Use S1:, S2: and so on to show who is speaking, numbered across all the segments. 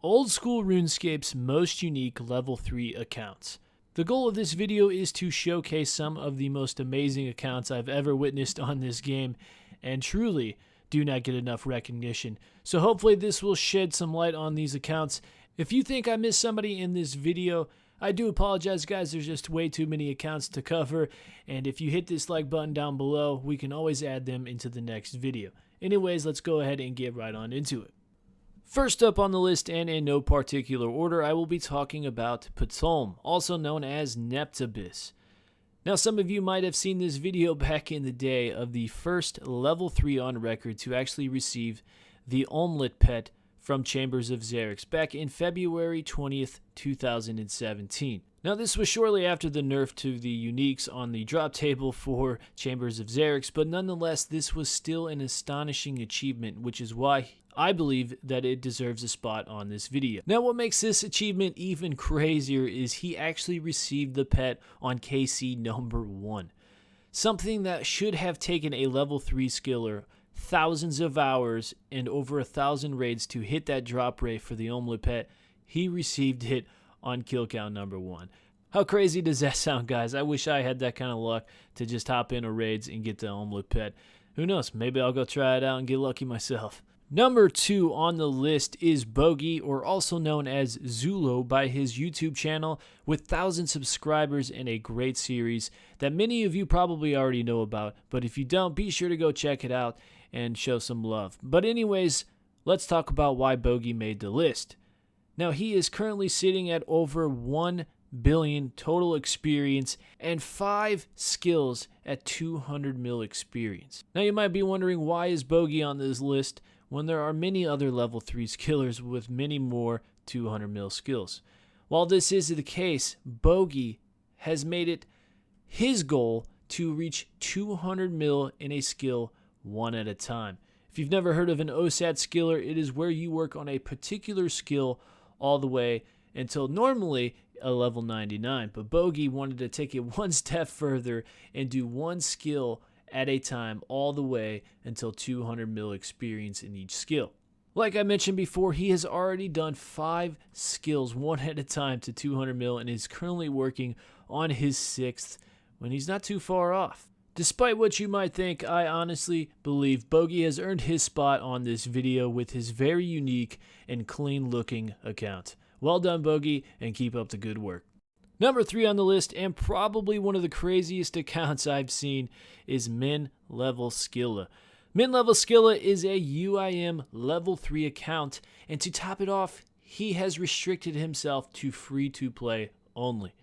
S1: Old School RuneScape's most unique level 3 accounts. The goal of this video is to showcase some of the most amazing accounts I've ever witnessed on this game, and truly do not get enough recognition. So hopefully this will shed some light on these accounts. If you think I missed somebody in this video, I do apologize, guys. There's just way too many accounts to cover, and if you hit this like button down below, we can always add them into the next video. Anyways, let's go ahead and get right on into it. First up on the list, and in no particular order, I will be talking about Patone, also known as Neptabis. Now, some of you might have seen this video back in the day of the first level 3 on record to actually receive the Omelet pet from Chambers of Xerix back in February 20th, 2017. Now, this was shortly after the nerf to the uniques on the drop table for Chambers of Xerix, but nonetheless, this was still an astonishing achievement, which is why I believe that it deserves a spot on this video. Now, what makes this achievement even crazier is he actually received the pet on KC number 1. Something that should have taken a level 3 skiller thousands of hours and over 1,000 raids to hit that drop rate for the Omelet pet. He received it on kill count number 1. How crazy does that sound, guys? I wish I had that kind of luck to just hop into raids and get the Omelet pet. Who knows? Maybe I'll go try it out and get lucky myself. Number 2 on the list is Bogey, or also known as Zulo by his YouTube channel, with 1,000 subscribers and a great series that many of you probably already know about, but if you don't, be sure to go check it out and show some love. But anyways, let's talk about why Bogey made the list. Now, he is currently sitting at over 1 billion total experience and 5 skills at 200 mil experience. Now, you might be wondering, why is Bogey on this list when there are many other level 3 skillers with many more 200 mil skills? While this is the case, Bogey has made it his goal to reach 200 mil in a skill one at a time. If you've never heard of an OSAT skiller, it is where you work on a particular skill all the way until normally a level 99. But Bogey wanted to take it one step further and do one skill at a time all the way until 200 mil experience in each skill. Like I mentioned before, he has already done 5 skills one at a time to 200 mil and is currently working on his 6th when he's not too far off. Despite what you might think, I honestly believe Bogey has earned his spot on this video with his very unique and clean looking account. Well done, Bogey, and keep up the good work. Number 3 on the list, and probably one of the craziest accounts I've seen, is Min Level Skillet. Min Level Skillet is a UIM level 3 account, and to top it off, he has restricted himself to free-to-play only.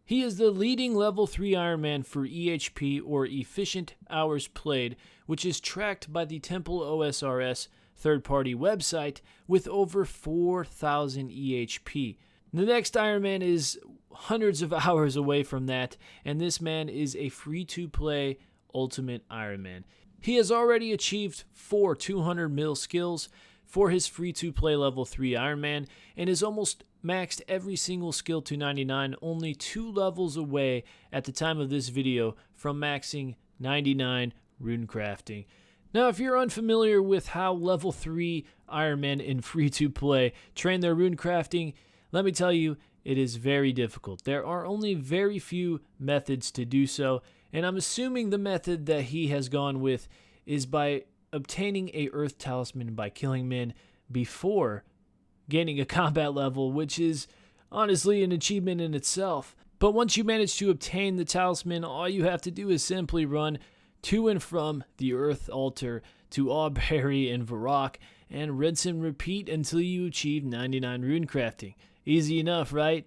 S1: He is the leading level 3 Ironman for EHP, or Efficient Hours Played, which is tracked by the Temple OSRS third-party website with over 4,000 EHP. The next Ironman is hundreds of hours away from that, and this man is a free-to-play Ultimate Ironman. He has already achieved 4 200 mil skills for his free-to-play level 3 Ironman, and is almost maxed every single skill to 99, only 2 levels away at the time of this video from maxing 99 rune crafting. Now, if you're unfamiliar with how level 3 Ironmen in free-to-play train their rune crafting, let me tell you, it is very difficult. There are only very few methods to do so, and I'm assuming the method that he has gone with is by obtaining a Earth Talisman by killing men before gaining a combat level, which is honestly an achievement in itself. But once you manage to obtain the talisman, all you have to do is simply run to and from the Earth Altar to Auberry and Varrock and rinse and repeat until you achieve 99 rune crafting. Easy enough, right?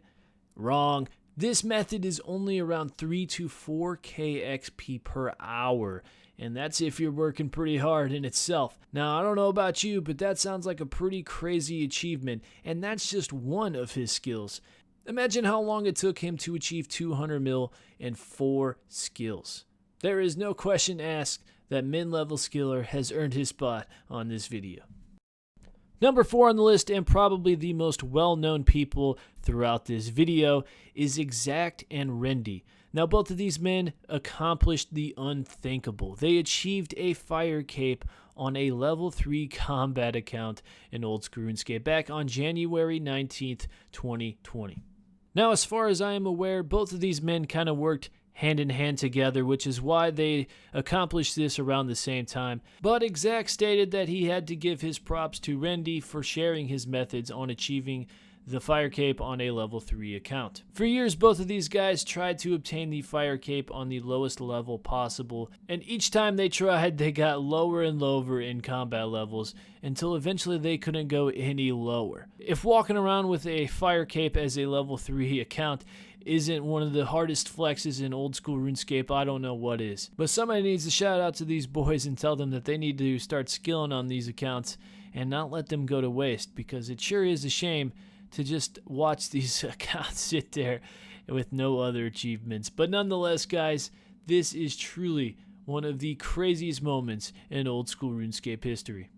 S1: Wrong. This method is only around 3 to 4k XP per hour, and that's if you're working pretty hard in itself. Now, I don't know about you, but that sounds like a pretty crazy achievement, and that's just one of his skills. Imagine how long it took him to achieve 200 mil in 4 skills. There is no question asked that Min Level Skiller has earned his spot on this video. Number 4 on the list, and probably the most well-known people throughout this video, is Exact and Rendy. Now, both of these men accomplished the unthinkable. They achieved a fire cape on a level 3 combat account in Old School RuneScape back on January 19th, 2020. Now, as far as I am aware, both of these men kind of worked hand in hand together, which is why they accomplished this around the same time. But Exact stated that he had to give his props to Rendy for sharing his methods on achieving the Fire Cape on a level 3 account. For years, both of these guys tried to obtain the Fire Cape on the lowest level possible, and each time they tried, they got lower and lower in combat levels until eventually they couldn't go any lower. If walking around with a Fire Cape as a level 3 account isn't one of the hardest flexes in Old School RuneScape, I don't know what is. But somebody needs to shout out to these boys and tell them that they need to start skilling on these accounts and not let them go to waste, because it sure is a shame to just watch these accounts sit there with no other achievements. But nonetheless, guys, this is truly one of the craziest moments in Old School RuneScape history.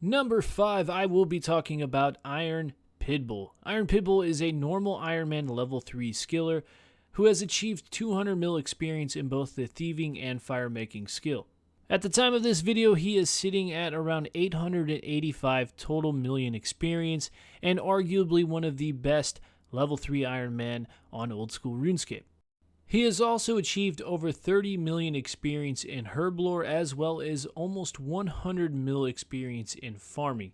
S1: Number 5, I will be talking about Iron Pitbull. Iron Pitbull is a normal Iron Man level 3 skiller who has achieved 200 mil experience in both the thieving and fire making skill. At the time of this video, he is sitting at around 885 total million experience and arguably one of the best level 3 Iron Man on Old School RuneScape. He has also achieved over 30 million experience in Herblore as well as almost 100 mil experience in farming.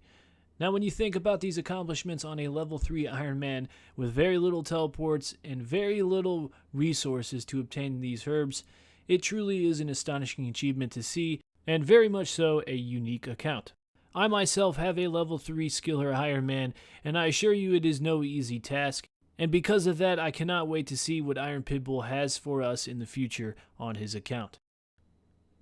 S1: Now, when you think about these accomplishments on a level 3 Iron Man with very little teleports and very little resources to obtain these herbs, it truly is an astonishing achievement to see, and very much so a unique account. I myself have a level 3 skiller Iron Man, and I assure you it is no easy task, and because of that I cannot wait to see what Iron Pitbull has for us in the future on his account.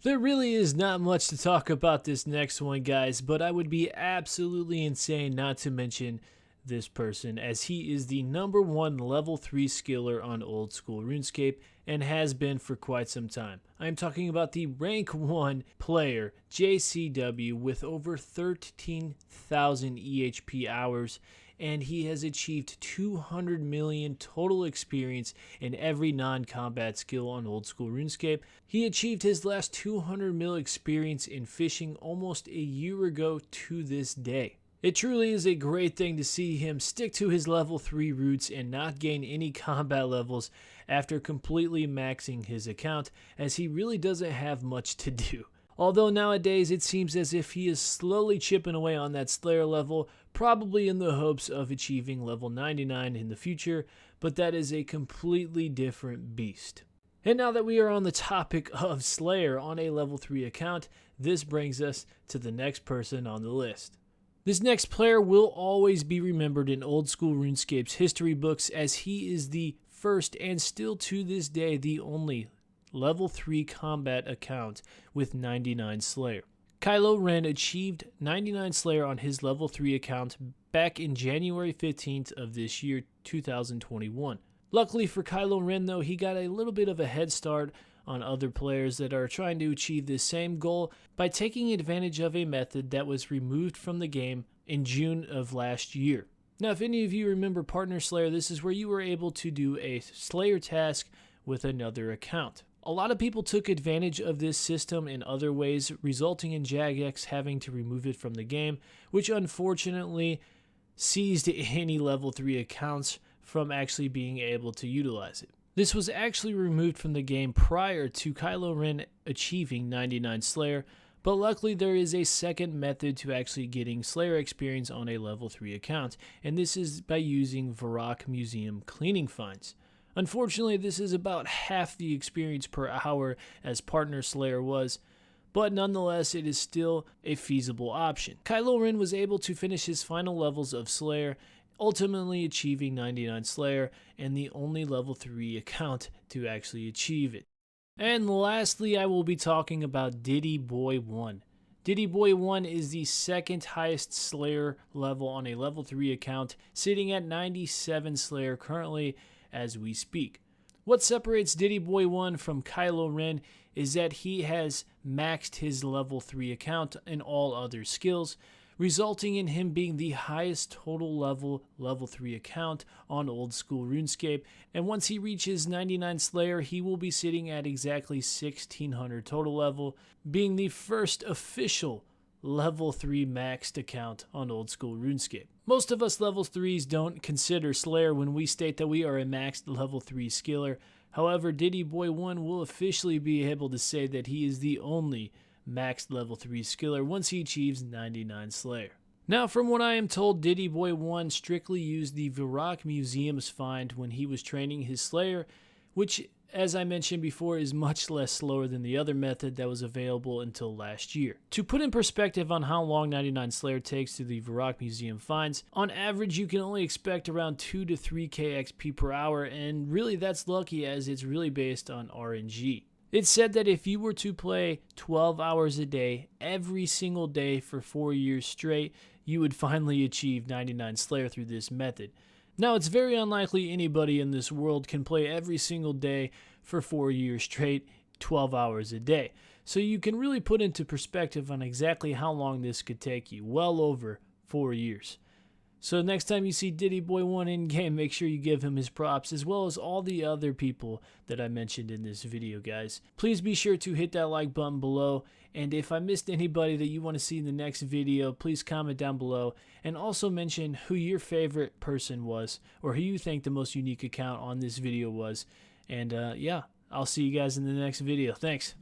S1: There really is not much to talk about this next one, guys, but I would be absolutely insane not to mention this person, as he is the #1 level 3 skiller on Old School RuneScape and has been for quite some time. I am talking about the rank 1 player, JCW, with over 13,000 EHP hours, and he has achieved 200 million total experience in every non-combat skill on Old School RuneScape. He achieved his last 200 mil experience in fishing almost a year ago to this day. It truly is a great thing to see him stick to his level 3 roots and not gain any combat levels after completely maxing his account, as he really doesn't have much to do. Although nowadays it seems as if he is slowly chipping away on that Slayer level, probably in the hopes of achieving level 99 in the future, but that is a completely different beast. And now that we are on the topic of Slayer on a level 3 account, this brings us to the next person on the list. This next player will always be remembered in Old School RuneScape's history books, as he is the first and still to this day the only level 3 combat account with 99 Slayer. Kylo Ren achieved 99 Slayer on his level 3 account back in January 15th of this year, 2021. Luckily for Kylo Ren though, he got a little bit of a head start on other players that are trying to achieve this same goal by taking advantage of a method that was removed from the game in June of last year. Now, if any of you remember Partner Slayer, this is where you were able to do a Slayer task with another account. A lot of people took advantage of this system in other ways, resulting in Jagex having to remove it from the game, which unfortunately seized any level 3 accounts from actually being able to utilize it. This was actually removed from the game prior to Kylo Ren achieving 99 Slayer, but luckily there is a second method to actually getting Slayer experience on a level 3 account, and this is by using Varrock Museum cleaning finds. Unfortunately, this is about half the experience per hour as Partner Slayer was, but nonetheless it is still a feasible option. Kylo Ren was able to finish his final levels of Slayer, ultimately achieving 99 Slayer and the only level 3 account to actually achieve it. And lastly, I will be talking about Diddy Boy One. Diddy Boy One is the second highest Slayer level on a level 3 account, sitting at 97 Slayer currently as we speak. What separates Diddy Boy One from Kylo Ren is that he has maxed his level 3 account in all other skills, resulting in him being the highest total level 3 account on Old School RuneScape, and once he reaches 99 Slayer, he will be sitting at exactly 1600 total level, being the first official level 3 maxed account on old school RuneScape. Most of us level 3s don't consider Slayer when we state that we are a maxed level 3 skiller. However, Diddy Boy One will officially be able to say that he is the only maxed level 3 skiller once he achieves 99 Slayer. Now, from what I am told, Diddy Boy One strictly used the Varrock Museum's find when he was training his Slayer, which, as I mentioned before, is much less slower than the other method that was available until last year. To put in perspective on how long 99 Slayer takes through the Varrock Museum finds, on average you can only expect around 2 to 3k XP per hour, and really that's lucky as it's really based on RNG. It's said that if you were to play 12 hours a day, every single day for 4 years straight, you would finally achieve 99 Slayer through this method. Now, it's very unlikely anybody in this world can play every single day for 4 years straight, 12 hours a day. So you can really put into perspective on exactly how long this could take you, well over 4 years. So next time you see Diddy Boy One in game, make sure you give him his props, as well as all the other people that I mentioned in this video, guys. Please be sure to hit that like button below, and if I missed anybody that you want to see in the next video, please comment down below, and also mention who your favorite person was, or who you think the most unique account on this video was. And yeah, I'll see you guys in the next video. Thanks.